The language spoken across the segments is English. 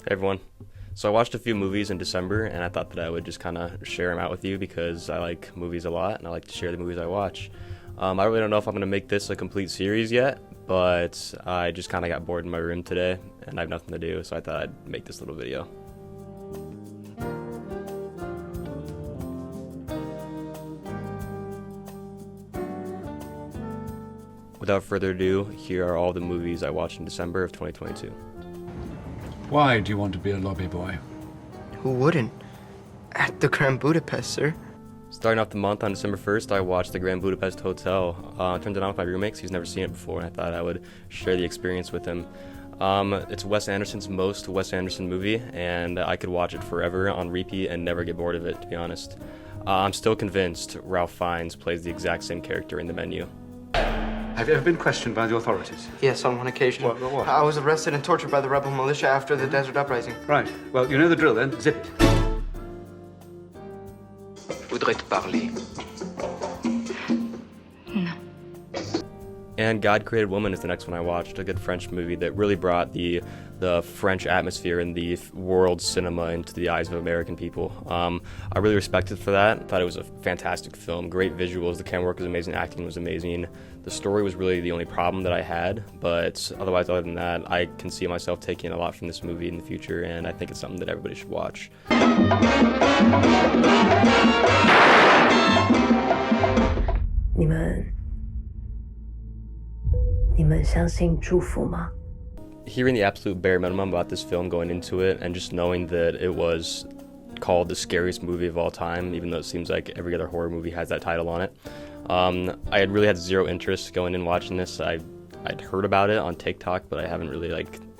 Hey everyone. So I watched a few movies in December, and I thought that I would just kind of share them out with you because I like movies a lot, and I like to share the movies I watch. I really don't know if I'm going to make this a complete series yet, but I just kind of got bored in my room today, and I have nothing to do, so I thought I'd make this little video. Without further ado, here are all the movies I watched in December of 2022. Why do you want to be a lobby boy? Who wouldn't? At the Grand Budapest, sir. Starting off the month on December 1st, I watched the Grand Budapest Hotel. I turned it on with my roommate because he's never seen it before, and I thought I would share the experience with him. It's Wes Anderson's most Wes Anderson movie, and I could watch it forever on repeat and never get bored of it, to be honest. I'm still convinced Ralph Fiennes plays the exact same character in The Menu. Have you ever been questioned by the authorities? Yes, on one occasion. What? I was arrested and tortured by the rebel militia after the Desert Uprising. Right. Well, you know the drill then. Zip it. Voudrais te parler. And God Created Woman is the next one I watched, a good French movie that really brought the French atmosphere and the world cinema into the eyes of American people. I really respected for that. Thought it was a fantastic film, great visuals, the camera work was amazing, acting was amazing. The story was really the only problem that I had, but otherwise, other than that, I can see myself taking a lot from this movie in the future, and I think it's something that everybody should watch. 你们相信祝福吗？ Hearing the absolute bare minimum about this film going into it, and just knowing that it was called the scariest movie of all time, even though it seems like every other horror movie has that title on it, I had really had zero interest going in watching this. I'd heard about it on TikTok, but I haven't really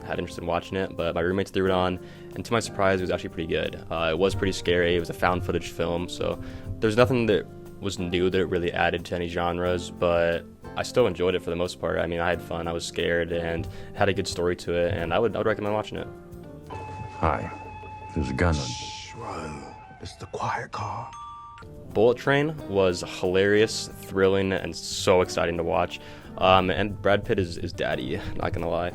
had interest in watching it. But my roommates threw it on, and to my surprise, it was actually pretty good. It was pretty scary. It was a found footage film, so there's nothing that was new that it really added to any genres, but I still enjoyed it for the most part. I mean, I had fun, I was scared, and had a good story to it, and I would recommend watching it. Hi, there's a gun on. It's the quiet car. Bullet Train was hilarious, thrilling, and so exciting to watch. And Brad Pitt is daddy, not gonna lie.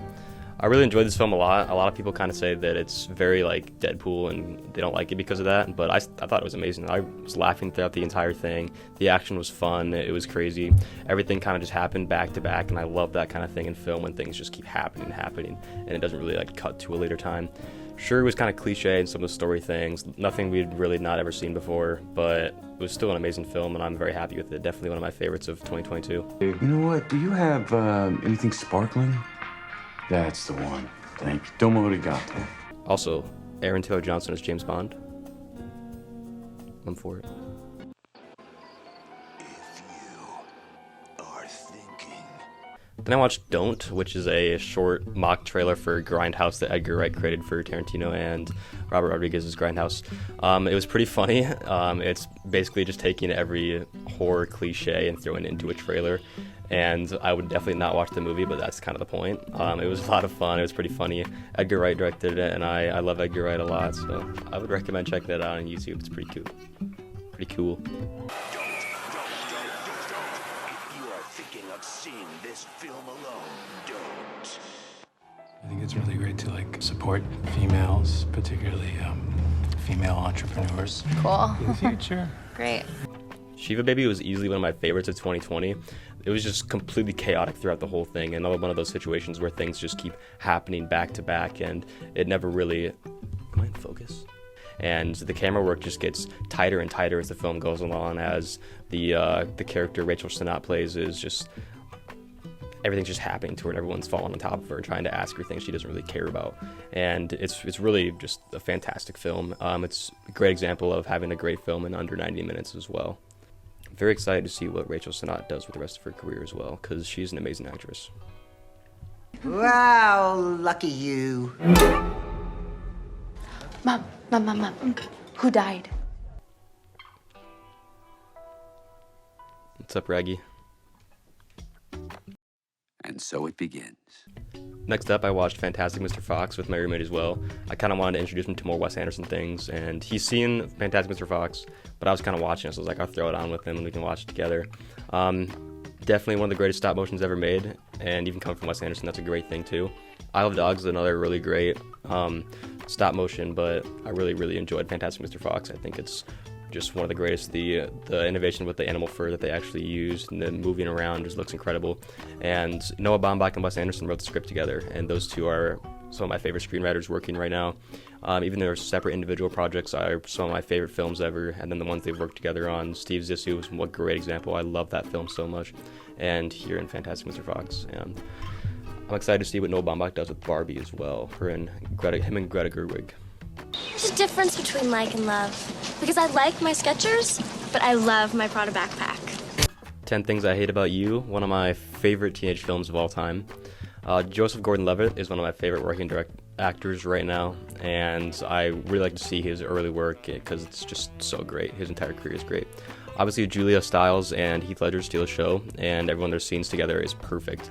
I really enjoyed this film a lot. A lot of people kind of say that it's very like Deadpool and they don't like it because of that, but I thought it was amazing. I was laughing throughout the entire thing. The action was fun, it was crazy. Everything kind of just happened back to back, and I love that kind of thing in film when things just keep happening, and it doesn't really like cut to a later time. Sure, it was kind of cliche in some of the story things, nothing we'd really not ever seen before, but it was still an amazing film, and I'm very happy with it. Definitely one of my favorites of 2022. You know what? Do you have anything sparkling? That's the one. Thank you. Domo arigato. Also, Aaron Taylor Johnson as James Bond. I'm for it. If you are thinking. Then I watched Don't, which is a short mock trailer for Grindhouse that Edgar Wright created for Tarantino and Robert Rodriguez's Grindhouse. It was pretty funny. It's basically just taking every horror cliche and throwing it into a trailer. And I would definitely not watch the movie, but that's kind of the point. It was a lot of fun. It was pretty funny. Edgar Wright directed it, and I love Edgar Wright a lot, so I would recommend checking that out on YouTube. It's pretty cool. Pretty cool. Don't. If you are thinking of seeing this film alone, don't. I think it's really great to support females, particularly female entrepreneurs. Cool. In the future. Great. Shiva Baby was easily one of my favorites of 2020. It was just completely chaotic throughout the whole thing, and another one of those situations where things just keep happening back to back, and it never really... Come on, focus. And the camera work just gets tighter and tighter as the film goes along, as the character Rachel Sennott plays is just... Everything's just happening to her, and everyone's falling on top of her and trying to ask her things she doesn't really care about. And it's really just a fantastic film. It's a great example of having a great film in under 90 minutes as well. I'm very excited to see what Rachel Sennott does with the rest of her career as well, because she's an amazing actress. Wow, lucky you. Mom. Who died? What's up, Raggy? And so it begins. Next up, I watched Fantastic Mr. Fox with my roommate as well. I kind of wanted to introduce him to more Wes Anderson things, and he's seen Fantastic Mr. Fox, but I was kind of watching it, so I was like, I'll throw it on with him and we can watch it together. Definitely one of the greatest stop motions ever made, and even coming from Wes Anderson, that's a great thing too. Isle of Dogs is another really great stop motion, but I really enjoyed Fantastic Mr. Fox. I think it's just one of the greatest. The innovation with the animal fur that they actually used and then moving around just looks incredible. And Noah Baumbach and Wes Anderson wrote the script together, and those two are some of my favorite screenwriters working right now. Even though they're separate individual projects, are some of my favorite films ever. And then the ones they've worked together on, Steve Zissou was a great example. I love that film so much. And here in Fantastic Mr. Fox. And I'm excited to see what Noah Baumbach does with Barbie as well, him and Greta Gerwig. There's a difference between like and love. Because I like my Skechers, but I love my Prada backpack. 10 Things I Hate About You, one of my favorite teenage films of all time. Joseph Gordon-Levitt is one of my favorite working actors right now, and I really like to see his early work because it's just so great. His entire career is great. Obviously, Julia Stiles and Heath Ledger steal the show, and everyone their scenes together is perfect,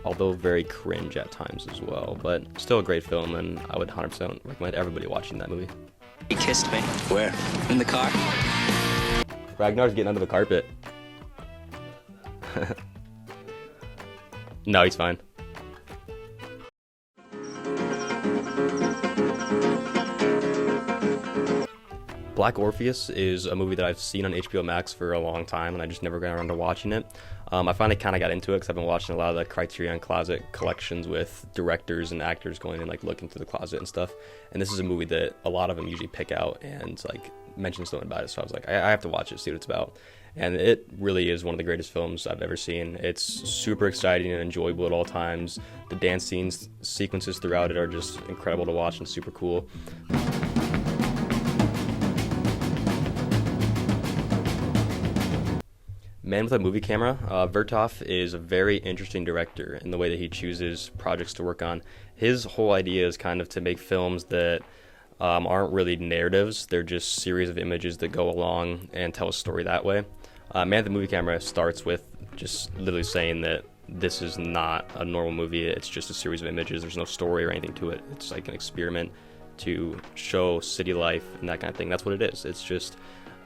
although very cringe at times as well. But still a great film, and I would 100% recommend everybody watching that movie. He kissed me. Where? In the car. Ragnar's getting under the carpet. No, he's fine. Black Orpheus is a movie that I've seen on HBO Max for a long time, and I just never got around to watching it. I finally kind of got into it because I've been watching a lot of the Criterion Closet collections with directors and actors going and like looking through the closet and stuff. And this is a movie that a lot of them usually pick out and like mention something about it. So I was like, I have to watch it, see what it's about. And it really is one of the greatest films I've ever seen. It's super exciting and enjoyable at all times. The dance sequences throughout it are just incredible to watch and super cool. Man with a Movie Camera. Vertov is a very interesting director in the way that he chooses projects to work on. His whole idea is kind of to make films that aren't really narratives. They're just series of images that go along and tell a story that way. Man with a Movie Camera starts with just literally saying that this is not a normal movie. It's just a series of images. There's no story or anything to it. It's like an experiment to show city life and that kind of thing. That's what it is. It's just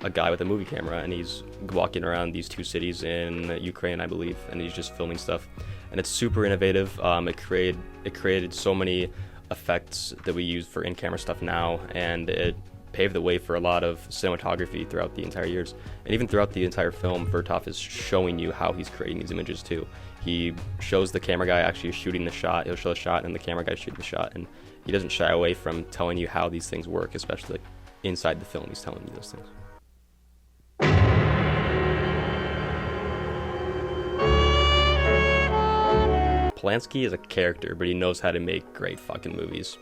a guy with a movie camera, and he's walking around these two cities in Ukraine, I believe, and he's just filming stuff. And it's super innovative. It created so many effects that we use for in-camera stuff now, and it paved the way for a lot of cinematography throughout the entire years. And even throughout the entire film, Vertov is showing you how he's creating these images too. He shows the camera guy actually shooting the shot. He'll show the shot, and the camera guy shooting the shot, and he doesn't shy away from telling you how these things work, especially inside the film. He's telling you those things. Polanski is a character, but he knows how to make great fucking movies.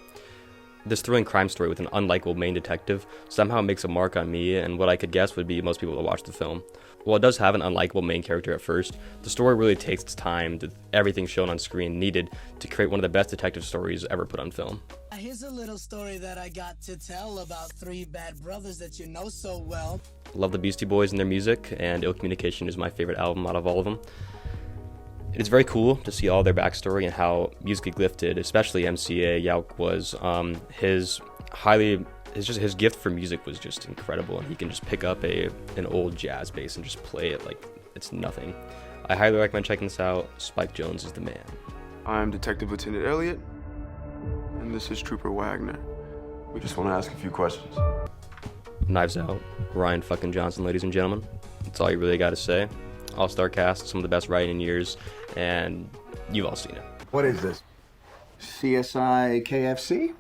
This thrilling crime story with an unlikable main detective somehow makes a mark on me and what I could guess would be most people that watch the film. While it does have an unlikable main character at first, the story really takes its time to everything shown on screen needed to create one of the best detective stories ever put on film. Here's a little story that I got to tell about three bad brothers that you know so well. Love the Beastie Boys and their music, and Ill Communication is my favorite album out of all of them. It's very cool to see all their backstory and how musically gifted, especially MCA Yauk was. His gift for music was just incredible, and he can just pick up an old jazz bass and just play it like it's nothing. I highly recommend checking this out. Spike Jonze is the man. I'm Detective Lieutenant Elliott, and this is Trooper Wagner. We just want to ask a few questions. Knives Out, Ryan fucking Johnson, ladies and gentlemen. That's all you really got to say. All-star cast, some of the best writing in years, and you've all seen it. What is this? CSI KFC?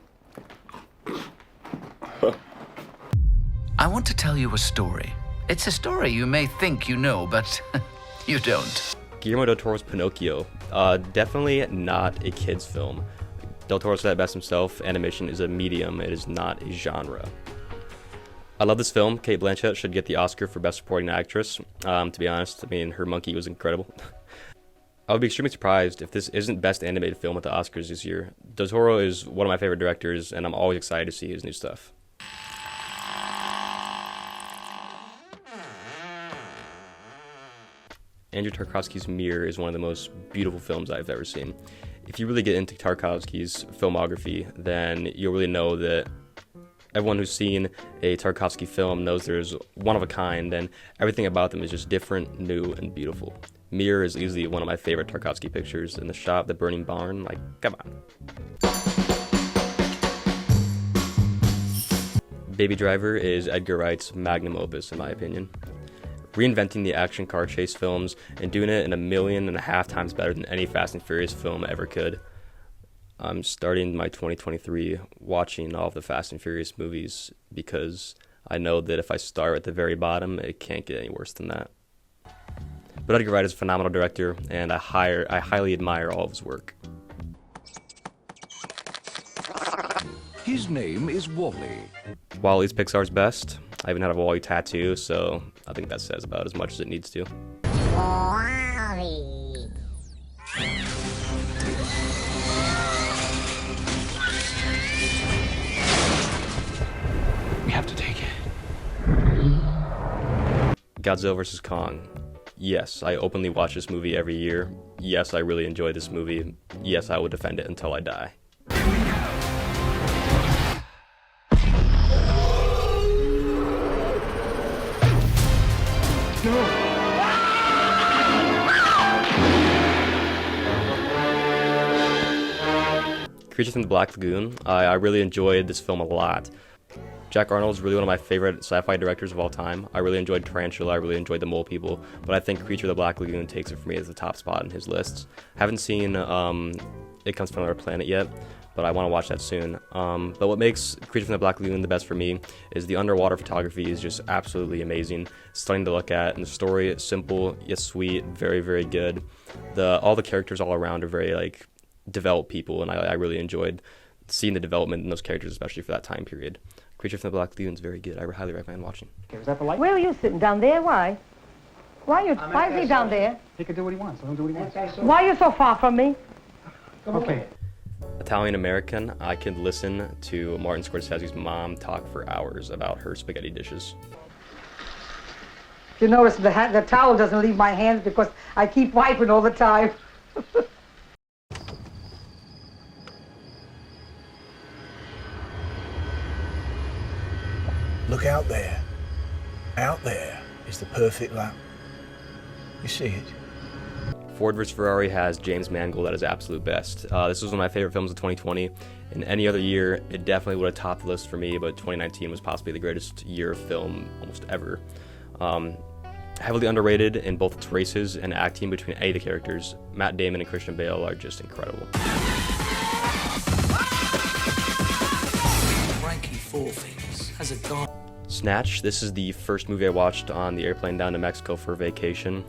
I want to tell you a story. It's a story you may think you know, but you don't. Guillermo del Toro's Pinocchio, definitely not a kid's film. Del Toro said it best himself, animation is a medium, it is not a genre. I love this film. Cate Blanchett should get the Oscar for Best Supporting Actress. To be honest, I mean, her monkey was incredible. I would be extremely surprised if this isn't Best Animated Film at the Oscars this year. Del Toro is one of my favorite directors, and I'm always excited to see his new stuff. Andrew Tarkovsky's Mirror is one of the most beautiful films I've ever seen. If you really get into Tarkovsky's filmography, then you'll really know that everyone who's seen a Tarkovsky film knows there's one of a kind, and everything about them is just different, new, and beautiful. Mirror is easily one of my favorite Tarkovsky pictures. In the shot of the burning barn, like, come on. Baby Driver is Edgar Wright's magnum opus, in my opinion. Reinventing the action car chase films and doing it in 1.5 million times better than any Fast and Furious film ever could. I'm starting my 2023 watching all of the Fast and Furious movies because I know that if I start at the very bottom, it can't get any worse than that. But Edgar Wright is a phenomenal director, and I highly admire all of his work. His name is Wally. WALL-E's Pixar's best. I even had a Wall-E tattoo, so I think that says about as much as it needs to. Wally. We have to take it. Godzilla vs. Kong. Yes, I openly watch this movie every year. Yes, I really enjoy this movie. Yes, I will defend it until I die. Creature from the Black Lagoon. I really enjoyed this film a lot. Jack Arnold's really one of my favorite sci-fi directors of all time. I really enjoyed Tarantula, I really enjoyed The Mole People, but I think Creature of the Black Lagoon takes it for me as the top spot in his lists. Haven't seen It Comes from Another Planet yet, but I want to watch that soon. But what makes Creature from the Black Lagoon the best for me is the underwater photography is just absolutely amazing. It's stunning to look at, and the story is simple yet sweet, very, very good. All the characters all around are very developed people, and I really enjoyed seeing the development in those characters, especially for that time period. Creature from the Black Lagoon is very good. I highly recommend watching. Is that the light? Where are you sitting? Down there? Why? Why is he down there? He can do what he wants. Let him do what he wants. Why are you so far from me? Okay. Italian American, I could listen to Martin Scorsese's mom talk for hours about her spaghetti dishes. If you notice, the towel doesn't leave my hands because I keep wiping all the time. Look out there. Out there is the perfect lap. You see it? Ford vs. Ferrari has James Mangold at his absolute best. This was one of my favorite films of 2020. In any other year, it definitely would have topped the list for me, but 2019 was possibly the greatest year of film almost ever. Heavily underrated in both its races and acting between any of the characters. Matt Damon and Christian Bale are just incredible. Frankie Four Fingers has a gun. Snatch. This is the first movie I watched on the airplane down to Mexico for vacation.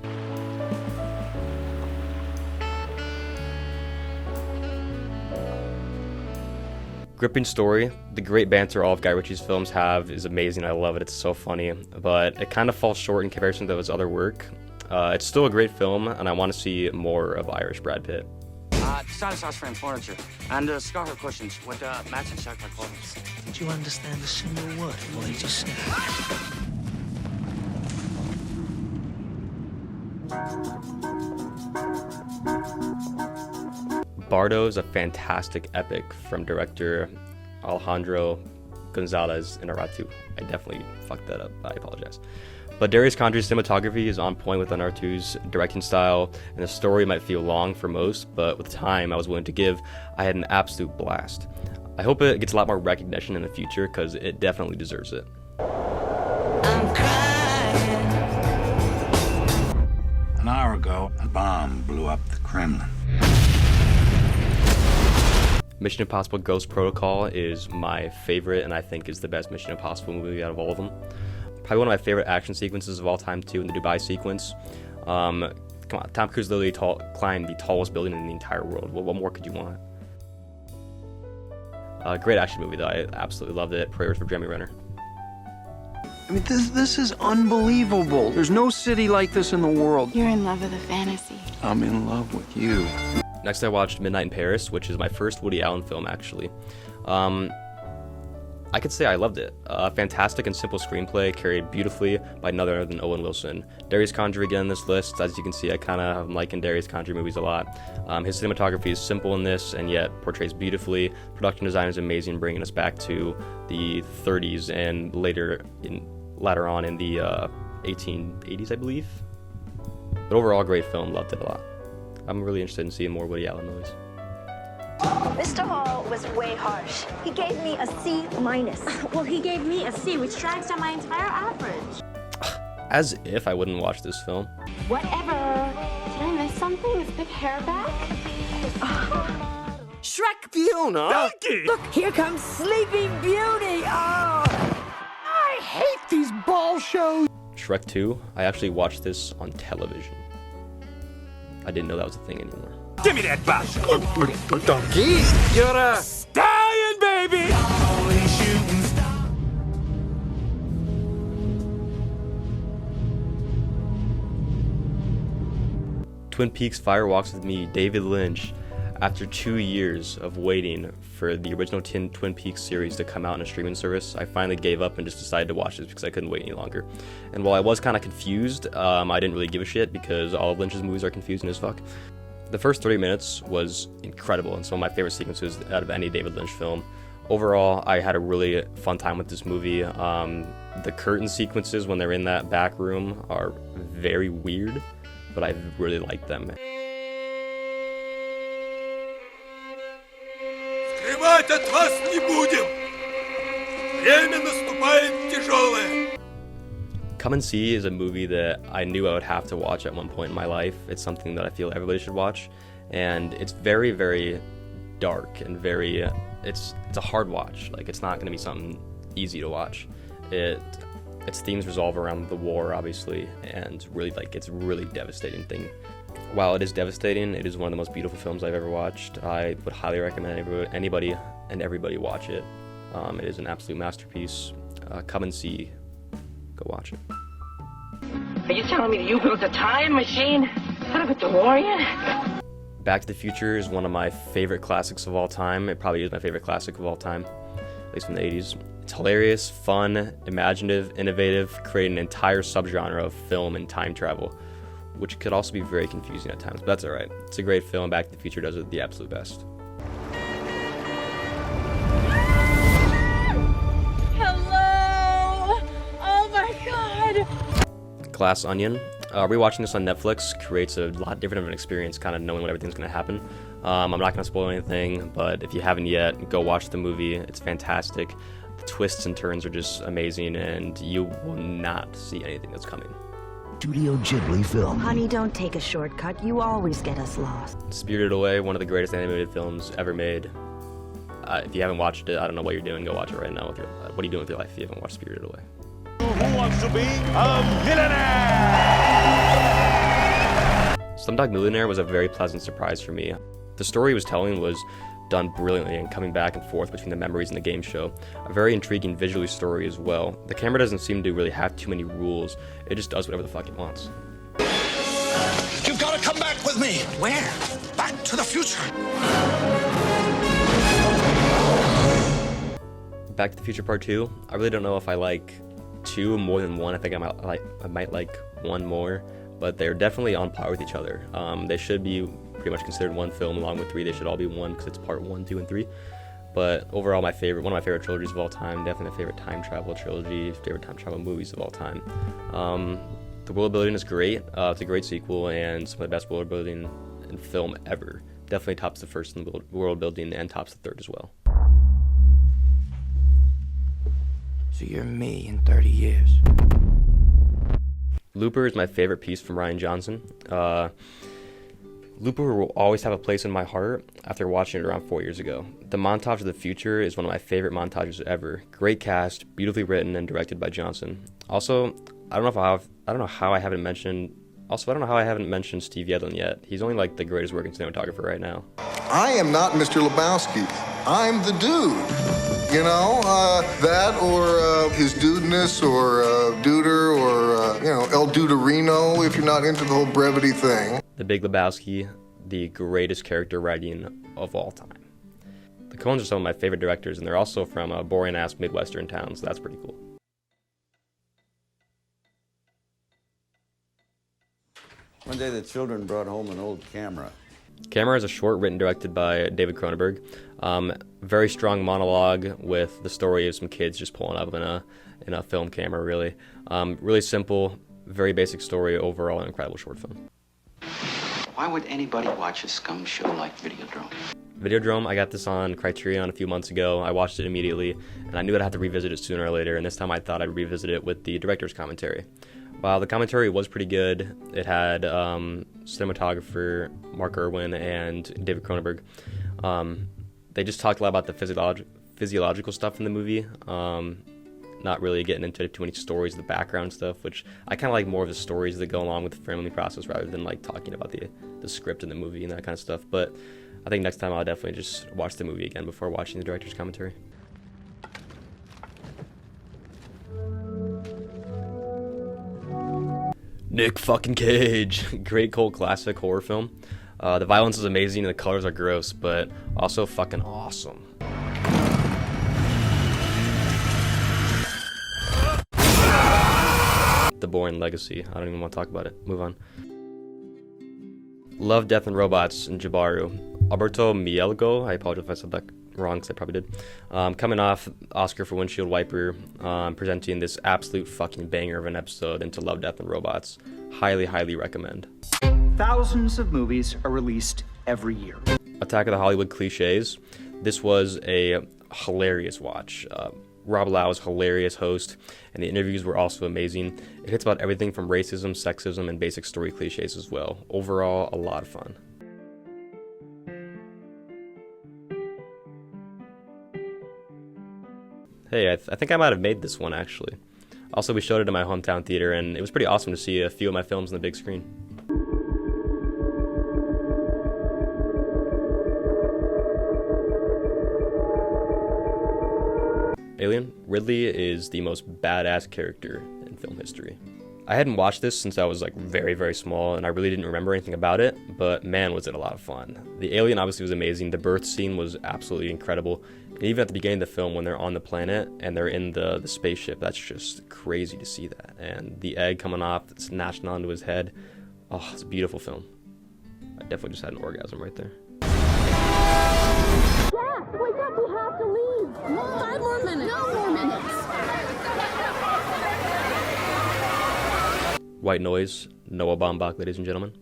Gripping story. The great banter all of Guy Ritchie's films have is amazing. I love it. It's so funny, but it kind of falls short in comparison to his other work. It's still a great film, and I want to see more of Irish Brad Pitt. Decided sauce frame furniture and scarf cushions with matching chocolate covers. Did you understand a single word of what he just said? Bardo is a fantastic epic from director Alejandro Gonzalez Inarritu. I definitely fucked that up. I apologize. But Darius Condry's cinematography is on point with Inarritu's directing style, and the story might feel long for most, but with the time I was willing to give, I had an absolute blast. I hope it gets a lot more recognition in the future, because it definitely deserves it. An hour ago, a bomb blew up the Kremlin. Mission Impossible Ghost Protocol is my favorite, and I think is the best Mission Impossible movie out of all of them. Probably one of my favorite action sequences of all time, too, in the Dubai sequence. Come on, Tom Cruise literally climbed the tallest building in the entire world. What more could you want? Great action movie, though. I absolutely loved it. Prayers for Jeremy Renner. I mean, this is unbelievable. There's no city like this in the world. You're in love with a fantasy. I'm in love with you. Next, I watched Midnight in Paris, which is my first Woody Allen film, actually. I could say I loved it. Fantastic and simple screenplay, carried beautifully by none other than Owen Wilson. Darius Condry again in this list. As you can see, I kind of am liking Darius Condry movies a lot. His cinematography is simple in this, and yet portrays beautifully. Production design is amazing, bringing us back to the 30s and later on in the 1880s, I believe. But overall, great film, loved it a lot. I'm really interested in seeing more Woody Allen movies. Mr. Hall was way harsh. He gave me a C-. Well, he gave me a C, which drags down my entire average. As if I wouldn't watch this film. Whatever. Did I miss something? Is Big Hair back? Shrek Fiona! Donkey! Look, here comes Sleeping Beauty! Oh! I hate these ball shows! Shrek 2, I actually watched this on television. I didn't know that was a thing anymore. Give me that bus! Donkey! You're a stallion, baby! Twin Peaks Fire Walks with Me, David Lynch. After 2 years of waiting for the original Twin Peaks series to come out in a streaming service, I finally gave up and just decided to watch this because I couldn't wait any longer. And while I was kind of confused, I didn't really give a shit because all of Lynch's movies are confusing as fuck. The first 30 minutes was incredible and some of my favorite sequences out of any David Lynch film. Overall, I had a really fun time with this movie. The curtain sequences when they're in that back room are very weird, but I really like them. Скрывать от вас не будем! Время наступает тяжелое! Come and See is a movie that I knew I would have to watch at one point in my life. It's something that I feel everybody should watch, and it's very, very dark and very. It's a hard watch. Like, it's not going to be something easy to watch. Its themes revolve around the war, obviously, and really, it's a really devastating thing. While it is devastating, it is one of the most beautiful films I've ever watched. I would highly recommend anybody and everybody watch it. It is an absolute masterpiece. Come and See. Go watch it. Are you telling me that you built a time machine? What about the DeLorean? Back to the Future is one of my favorite classics of all time. It probably is my favorite classic of all time, at least from the 80s. It's hilarious, fun, imaginative, innovative, creating an entire subgenre of film and time travel, which could also be very confusing at times, but that's alright. It's a great film. Back to the Future does it the absolute best. Hello! Oh my god! Glass Onion. Rewatching this on Netflix creates a lot different of an experience, kind of knowing what everything's going to happen. I'm not going to spoil anything, but if you haven't yet, go watch the movie. It's fantastic. The twists and turns are just amazing, and you will not see anything that's coming. Studio Ghibli film. Honey, don't take a shortcut. You always get us lost. Spirited Away, one of the greatest animated films ever made. If you haven't watched it, I don't know what you're doing. Go watch it right now. What are you doing with your life if you haven't watched Spirited Away? Who wants to be a millionaire? Slumdog Millionaire was a very pleasant surprise for me. The story he was telling was done brilliantly and coming back and forth between the memories and the game show. A very intriguing visually story as well. The camera doesn't seem to really have too many rules. It just does whatever the fuck it wants. You've got to come back with me! Where? Back to the future! Back to the Future Part 2. I really don't know if I like 2 more than 1. I think I might like 1 more, but they're definitely on par with each other. They should be pretty much considered one film along with 3. They should all be one because it's part 1, 2, and 3. But overall, one of my favorite trilogies of all time. Definitely my favorite time travel trilogy, favorite time travel movies of all time. The world building is great. It's a great sequel and some of the best world building in film ever. Definitely tops the first in the world building and tops the third as well. So you're me in 30 years. Looper is my favorite piece from Rian Johnson. Looper will always have a place in my heart after watching it around 4 years ago. The montage of the future is one of my favorite montages ever. Great cast, beautifully written and directed by Johnson. Also, I don't know how I haven't mentioned Steve Yedlin yet. He's only like the greatest working cinematographer right now. I am not Mr. Lebowski. I'm the dude. You know, that or his dudeness or Duder or, El Duderino if you're not into the whole brevity thing. The Big Lebowski, the greatest character writing of all time. The Coens are some of my favorite directors, and they're also from a boring-ass Midwestern town, so that's pretty cool. One day the children brought home an old camera. Camera is a short written and directed by David Cronenberg. Very strong monologue with the story of some kids just pulling up in a film camera, really. Really simple, very basic story, overall an incredible short film. Why would anybody watch a scum show like Videodrome? Videodrome, I got this on Criterion a few months ago. I watched it immediately, and I knew I'd have to revisit it sooner or later, and this time I thought I'd revisit it with the director's commentary. While the commentary was pretty good, it had cinematographer Mark Irwin and David Cronenberg. They just talked a lot about the physiological stuff in the movie, not really getting into too many stories of the background stuff, which I kind of like more of the stories that go along with the filming process rather than like talking about the script in the movie and that kind of stuff. But I think next time I'll definitely just watch the movie again before watching the director's commentary. Nick fucking Cage. Great cult classic horror film. The violence is amazing and the colors are gross, but also fucking awesome. The Bourne Legacy. I don't even want to talk about it. Move on. Love, Death, and Robots in Jabaru. Alberto Mielgo, I apologize if I said that wrong because I probably did. Coming off Oscar for Windshield Wiper, presenting this absolute fucking banger of an episode into Love, Death, and Robots. Highly, highly recommend. Thousands of movies are released every year. Attack of the Hollywood Cliches. This was a hilarious watch. Rob Lau is a hilarious host, and the interviews were also amazing. It hits about everything from racism, sexism, and basic story cliches as well. Overall, a lot of fun. Hey, I think I might have made this one, actually. Also, we showed it in my hometown theater, and it was pretty awesome to see a few of my films on the big screen. Alien. Ridley is the most badass character in film history. I hadn't watched this since I was like very, very small, and I really didn't remember anything about it, but man, was it a lot of fun. The alien obviously was amazing. The birth scene was absolutely incredible. And even at the beginning of the film, when they're on the planet and they're in the spaceship, that's just crazy to see that. And the egg coming off, snatching onto his head. Oh, it's a beautiful film. I definitely just had an orgasm right there. Dad, wake up, we have to leave. 5 more minutes. No more minutes. White Noise, Noah Baumbach, ladies and gentlemen.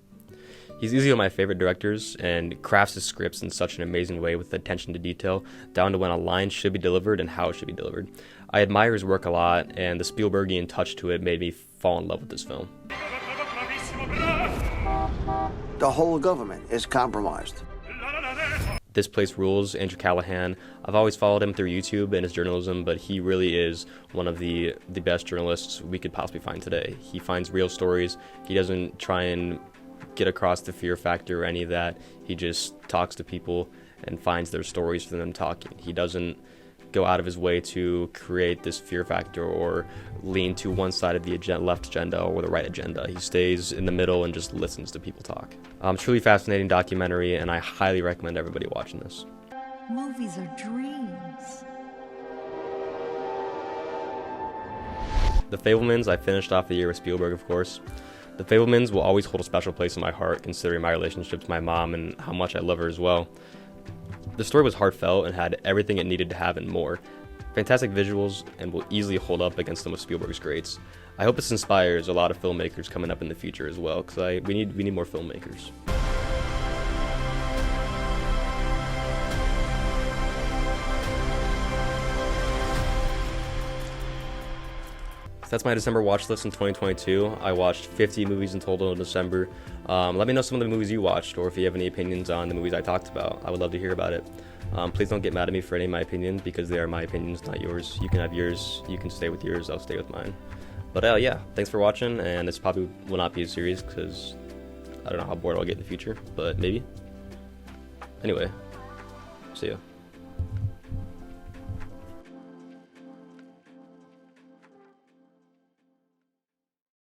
He's easily one of my favorite directors and crafts his scripts in such an amazing way with attention to detail, down to when a line should be delivered and how it should be delivered. I admire his work a lot, and the Spielbergian touch to it made me fall in love with this film. The whole government is compromised. This Place Rules, Andrew Callahan. I've always followed him through YouTube and his journalism, but he really is one of the best journalists we could possibly find today. He finds real stories. He doesn't try and get across the fear factor or any of that. He just talks to people and finds their stories for them talking. He doesn't go out of his way to create this fear factor or lean to one side of the left agenda or the right agenda. He stays in the middle and just listens to people talk. Truly fascinating documentary, and I highly recommend everybody watching this. Movies are dreams. The Fabelmans, I finished off the year with Spielberg, of course. The Fabelmans will always hold a special place in my heart, considering my relationship to my mom and how much I love her as well. The story was heartfelt and had everything it needed to have and more. Fantastic visuals, and will easily hold up against some of Spielberg's greats. I hope this inspires a lot of filmmakers coming up in the future as well, because we need more filmmakers. That's my December watch list in 2022. I watched 50 movies in total in December. Let me know some of the movies you watched, or if you have any opinions on the movies I talked about. I would love to hear about it. Please don't get mad at me for any of my opinions, because they are my opinions, not yours. You can have yours, you can stay with yours, I'll stay with mine. But yeah, thanks for watching, and this probably will not be a series, because I don't know how bored I'll get in the future, but maybe. Anyway, see ya.